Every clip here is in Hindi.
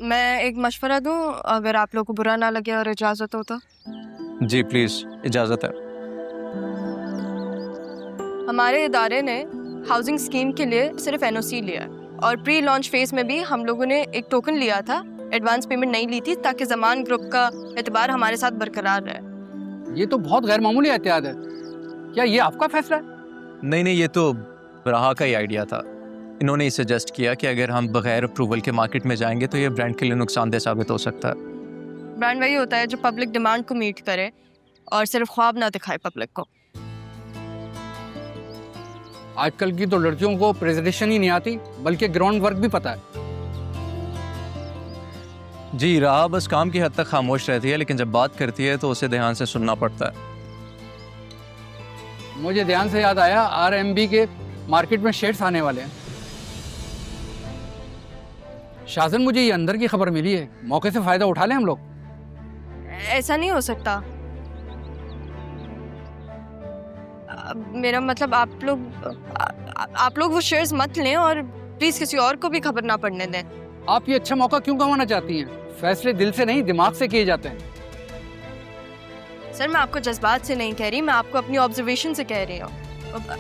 मैं एक मशवरा दूं, अगर आप लोग को बुरा ना लगे और इजाज़त हो तो। जी प्लीज़, इजाज़त है। हमारे इदारे ने हाउसिंग स्कीम के लिए सिर्फ एनओसी लिया और प्री लॉन्च फेज में भी हम लोगों ने एक टोकन लिया था, एडवांस पेमेंट नहीं ली थी ताकि ज़मान ग्रुप का एतबार हमारे साथ बरकरार रहे। ये तो बहुत गैर मामूली एहतियात है। क्या ये आपका फैसला है? नहीं, ये तो राहा का ही आइडिया था। इन्होंने ही सजेस्ट किया कि अगर हम बगैर अप्रूवल के मार्केट में जाएंगे तो ये ब्रांड के लिए नुकसानदेह साबित हो सकता है। ब्रांड वही होता है जो पब्लिक डिमांड को मीट करे और सिर्फ ख्वाब ना दिखाए पब्लिक को। आजकल की तो लड़कियों को प्रेजेंटेशन ही नहीं आती, बल्कि ग्राउंड वर्क भी पता है। जी, राहा बस काम की हद तक खामोश रहती है, लेकिन जब बात करती है तो उसे ध्यान से सुनना पड़ता है। मुझे ध्यान से याद आया, आरएमबी के मार्केट में शेयर्स आने वाले हैं। शाहजन, मुझे ये अंदर की खबर मिली है, मौके से फायदा उठा लें हम लोग। ऐसा नहीं हो सकता। मेरा मतलब आप लोग वो शेयर्स मत लें और प्लीज किसी और को भी खबर ना पड़ने दें। आप ये अच्छा मौका क्यों गंवाना चाहती हैं? फैसले दिल से नहीं, दिमाग से किए जाते हैं। सर, मैं आपको जज्बात से नहीं कह रही, मैं आपको अपनी ऑब्जर्वेशन से कह रही हूँ।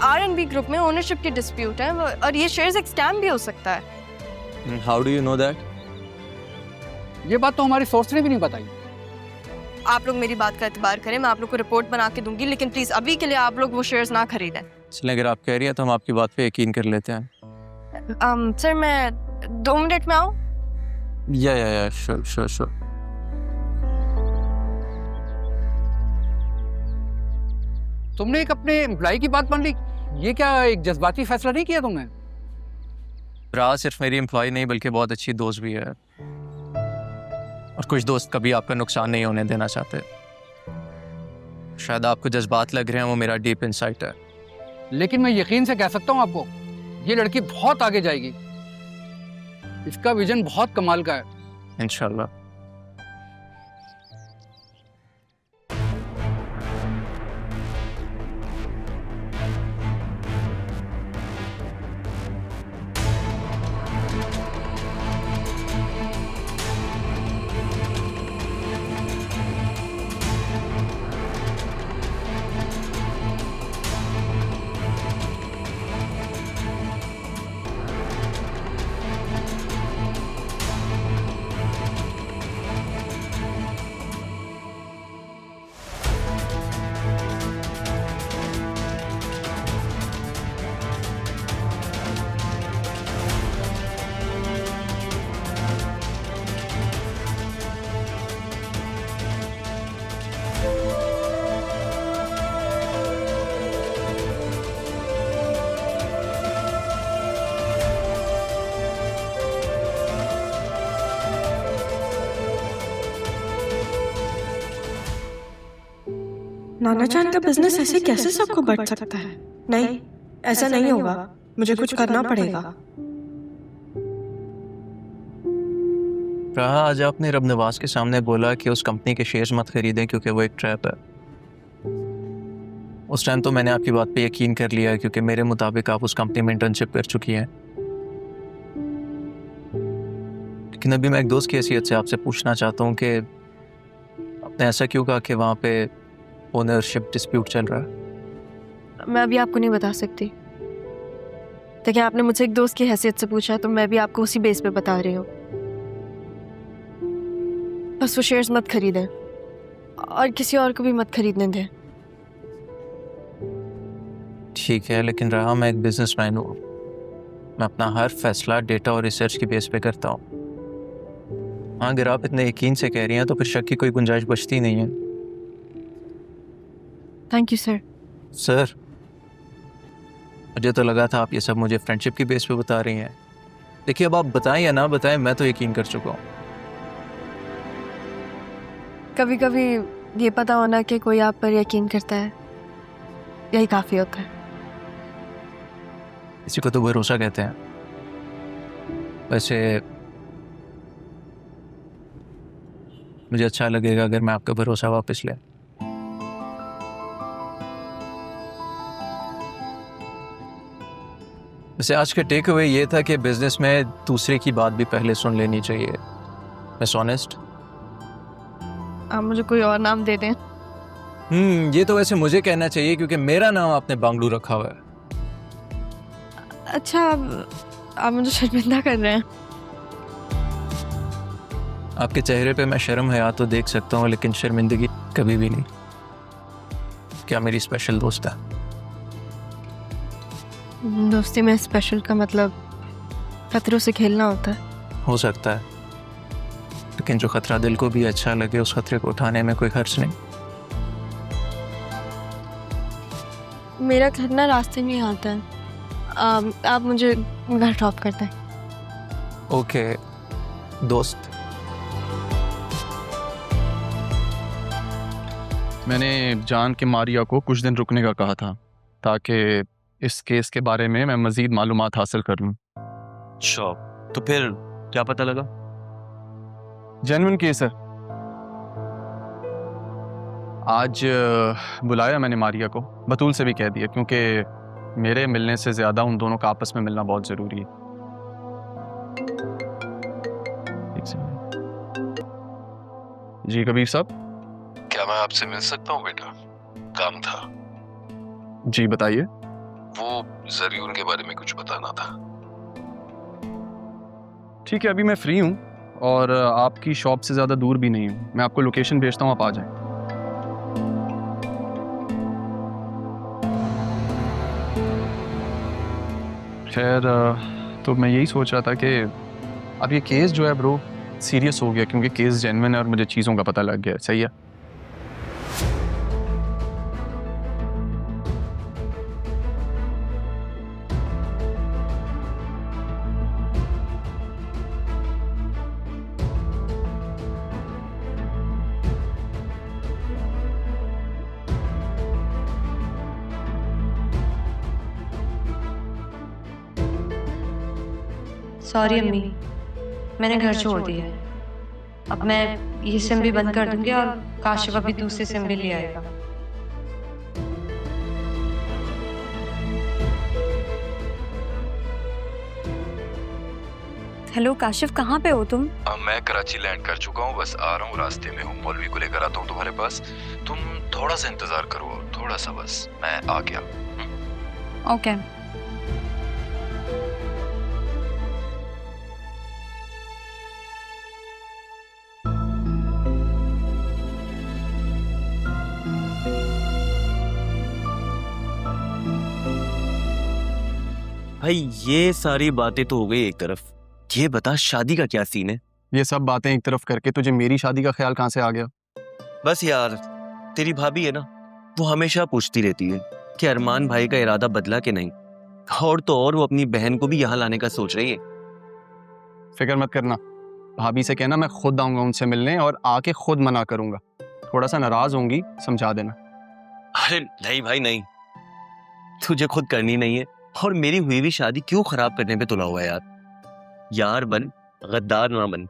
आरएनबी ग्रुप में ओनरशिप की डिस्प्यूट है और ये शेयर्स एक स्कैम भी हो सकता है। How do you know that? ये बात तो हमारी सोर्स ने भी नहीं बताई। आप लोग मेरी बात का एतबार करें, मैं आप लोग को रिपोर्ट बना के दूंगी, लेकिन प्लीज अभी के लिए आप लोग वो शेयर्स ना खरीदें। इसलिए अगर आप कह रही हैं तो हम आपकी बात पे यकीन कर लेते हैं। सर, मैं 2 मिनट में आऊँ? या श्योर। तुमने एक अपने एम्प्लॉय की बात मान ली। ये क्या एक जज्बाती फैसला नहीं किया तुमने? राहा सिर्फ मेरी एम्प्लॉय नहीं बल्कि बहुत अच्छी दोस्त भी है, और कुछ दोस्त कभी आपका नुकसान नहीं होने देना चाहते। शायद आपको जज्बात लग रहे हैं, वो मेरा डीप इनसाइट है। लेकिन मैं यकीन से कह सकता हूँ आपको, ये लड़की बहुत आगे जाएगी। इसका विजन बहुत कमाल का है। इंशाल्लाह। नाना जान का बिजनेस ऐसे कैसे सबको बढ़ सकता है? नहीं, ऐसा नहीं होगा। मुझे कुछ करना पड़ेगा। राहा, आज आपने रब नवाज के सामने बोला कि उस कंपनी के शेयर्स मत खरीदें क्योंकि वो एक ट्रैप है। उस टाइम तो मैंने आपकी बात पे यकीन कर लिया क्योंकि मेरे मुताबिक आप उस कंपनी में इंटर्नशिप कर चुकी हैं। लेकिन अभी मैं एक दोस्त की हैसियत से आपसे पूछना चाहता हूँ कि आपने ऐसा क्यों कहा कि वहाँ पे ओनरशिप डिस्प्यूट चल रहा है? मैं अभी आपको नहीं बता सकती। देखिए, आपने मुझसे एक दोस्त की हैसियत से पूछा तो मैं भी आपको उसी बेस पे बता रही हूँ। बस वो शेयर्स मत खरीदें और किसी और को भी मत खरीदने दें। ठीक है, लेकिन राहा, मैं एक बिजनेसमैन हूँ। मैं अपना हर फैसला डेटा और रिसर्च की बेस पे करता हूँ। हाँ, अगर आप इतने यकीन से कह रही हैं तो फिर शक की कोई गुंजाइश बचती नहीं है। Thank you sir. सर, मुझे तो लगा था आप ये सब मुझे फ्रेंडशिप की बेस पे बता रही हैं। देखिए, अब आप बताएं या ना बताएं, मैं तो यकीन कर चुका हूँ। कभी कभी ये पता होना कि कोई आप पर यकीन करता है, यही काफी होता है। इसी को तो भरोसा कहते हैं। वैसे मुझे अच्छा लगेगा अगर मैं आपका भरोसा वापस ले। वैसे आज का टेक अवे ये था कि बिजनेस में दूसरे की बात भी पहले सुन लेनी चाहिए। Miss honest. आप मुझे कोई और नाम दे दें। ये तो वैसे मुझे कहना चाहिए क्योंकि मेरा नाम आपने बांगलू रखा हुआ है। अच्छा, आप मुझे शर्मिंदा कर रहे हैं। आपके चेहरे पे मैं शर्म हया तो देख सकता हूँ, लेकिन शर्मिंदगी कभी भी नहीं। क्या मेरी स्पेशल दोस्त है? दोस्ती में स्पेशल का मतलब खतरों से खेलना होता है। हो सकता है, लेकिन जो खतरा दिल को भी अच्छा लगे उस खतरे को उठाने में कोई हर्ज नहीं। मेरा घर ना रास्ते में ही आता है। आप मुझे घर ड्रॉप करते हैं। ओके दोस्त। मैंने जान के मारिया को कुछ दिन रुकने का कहा था ताकि इस केस के बारे में मैं मज़ीद मालूमात हासिल कर लूँ। अच्छा, तो फिर क्या पता लगा? जेन्युइन केस है। आज बुलाया मैंने मारिया को, बतूल से भी कह दिया, क्योंकि मेरे मिलने से ज़्यादा उन दोनों का आपस में मिलना बहुत ज़रूरी है। एक सेकंड। जी कबीर साहब। क्या मैं आपसे मिल सकता हूँ बेटा? काम था। जी बताइए। वो जरियून के बारे में कुछ बताना था। ठीक है, अभी मैं फ्री हूँ और आपकी शॉप से ज़्यादा दूर भी नहीं हूँ। मैं आपको लोकेशन भेजता हूँ, आप आ जाएं। खैर, तो मैं यही सोच रहा था कि अब ये केस जो है ब्रो सीरियस हो गया, क्योंकि केस जेन्युइन है और मुझे चीज़ों का पता लग गया। सही है। सॉरी अम्मी, मैंने घर छोड़ दिया है। अब मैं ये सिम भी बंद कर दूंगी और काशिफ अभी दूसरी सिम भी ले आएगा। हेलो काशिफ, कहाँ पे हो तुम? मैं कराची लैंड कर चुका हूँ, बस आ रहा हूँ, रास्ते में हूँ। मौलवी को लेकर आता हूँ तुम्हारे पास। तुम थोड़ा सा इंतजार करो, थोड़ा सा, बस मैं आ गया। ओके। भाई ये सारी बातें तो हो गई एक तरफ, ये बता शादी का क्या सीन है? ये सब बातें एक तरफ करके तुझे मेरी शादी का ख्याल कहाँ से आ गया? बस यार, तेरी भाभी है ना, वो हमेशा पूछती रहती है कि अरमान भाई का इरादा बदला कि नहीं, और तो और वो अपनी बहन को भी यहाँ लाने का सोच रही है। फिक्र मत करना, भाभी से कहना मैं खुद आऊंगा उनसे मिलने और आके खुद मना करूंगा। थोड़ा सा नाराज होंगी, समझा देना। अरे नहीं भाई नहीं, तुझे खुद करनी नहीं है, और मेरी हुई भी शादी क्यों खराब करने पे तुला हुआ है यार। यार बन, गद्दार ना बन।